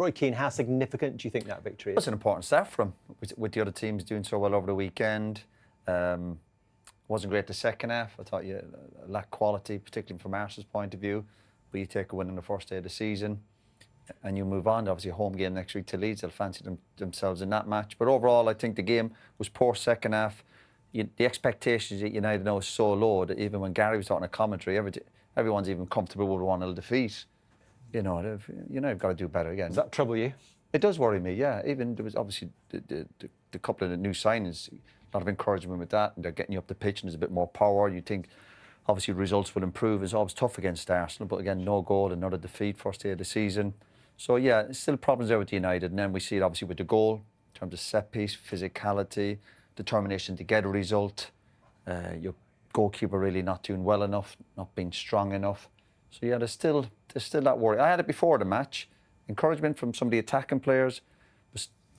Roy Keane, how significant do you think that victory is? It's an important start for him, with the other teams doing so well over the weekend. Wasn't great the second half. I thought you lacked quality, particularly from Arsenal's point of view. But you take a win on the first day of the season and you move on. Obviously, a home game next week to Leeds. They'll fancy themselves in that match. But overall, I think the game was poor second half. The expectations at United now is so low that even when Gary was talking a commentary, everyone's even comfortable with 1-0 defeat. You know, you've got to do better again. Does that trouble you? It does worry me, yeah. Even there was obviously the couple of the new signings, a lot of encouragement with that, and they're getting you up the pitch and there's a bit more power. You think obviously results will improve. It's always tough against Arsenal, but again, no goal, another defeat, first day of the season. So yeah, still problems there with United, and then we see it obviously with the goal in terms of set piece, physicality, determination to get a result. Your goalkeeper really not doing well enough, not being strong enough. So yeah, there's still that worry. I had it before the match. Encouragement from some of the attacking players,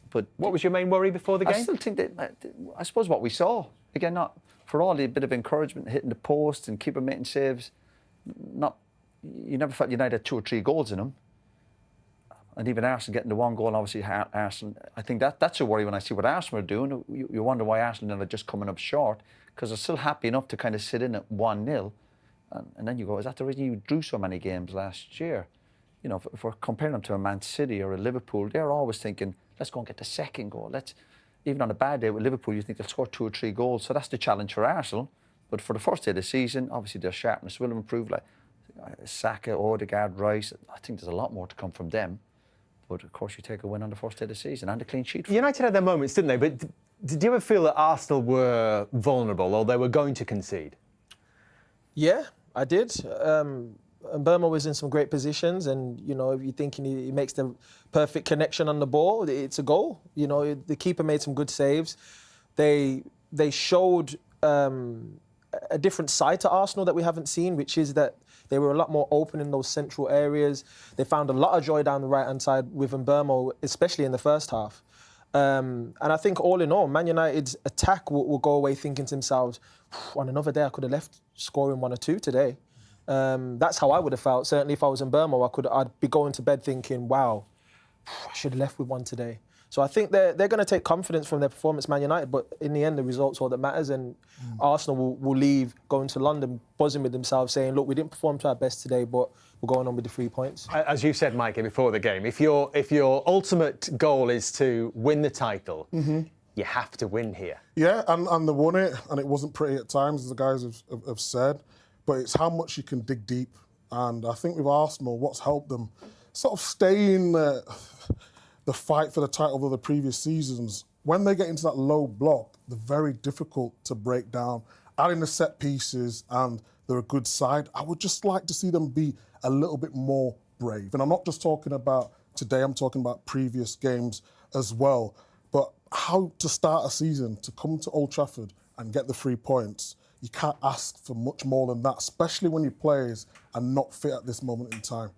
but what was your main worry before the game? I still think that, I suppose what we saw, again, not for all the bit of encouragement, hitting the post and keeper making saves, you never felt United had 2 or 3 goals in them. And even Arsenal getting the 1 goal, obviously Arsenal, I think that's a worry when I see what Arsenal are doing. You wonder why Arsenal are just coming up short, because they're still happy enough to kind of sit in at 1-0. And then you go, is that the reason you drew so many games last year? You know, if we're comparing them to a Man City or a Liverpool, they're always thinking, let's go and get the second goal. Even on a bad day with Liverpool, you think they'll score 2 or 3 goals. So that's the challenge for Arsenal. But for the first day of the season, obviously their sharpness will improve. Like Saka, Odegaard, Rice, I think there's a lot more to come from them. But of course, you take a win on the first day of the season and a clean sheet. United had their moments, didn't they? But did you ever feel that Arsenal were vulnerable or they were going to concede? Yeah, I did. And Burma was in some great positions, and you know, if you're thinking he makes the perfect connection on the ball, it's a goal. You know, the keeper made some good saves. They showed a different side to Arsenal that we haven't seen, which is that they were a lot more open in those central areas. They found a lot of joy down the right-hand side with Mbeumo, especially in the first half. And I think all in all, Man United's attack will go away thinking to themselves, on another day I could have left scoring 1 or 2 today. That's how I would have felt. Certainly if I was in Burma, I'd be going to bed thinking, wow, I should have left with 1 today. So I think they're going to take confidence from their performance, Man United, but in the end, the result's all that matters, and Arsenal will leave going to London buzzing with themselves, saying, look, we didn't perform to our best today, but we're going on with the 3 points. As you said, Micah, before the game, if your ultimate goal is to win the title, you have to win here. Yeah, and they won it, and it wasn't pretty at times, as the guys have said, but it's how much you can dig deep. And I think with Arsenal, what's helped them sort of stay in the fight for the title of the previous seasons, when they get into that low block, they're very difficult to break down. Adding the set pieces, and they're a good side. I would just like to see them be a little bit more brave. And I'm not just talking about today, I'm talking about previous games as well. But how to start a season, to come to Old Trafford and get the 3 points, you can't ask for much more than that, especially when your players are not fit at this moment in time.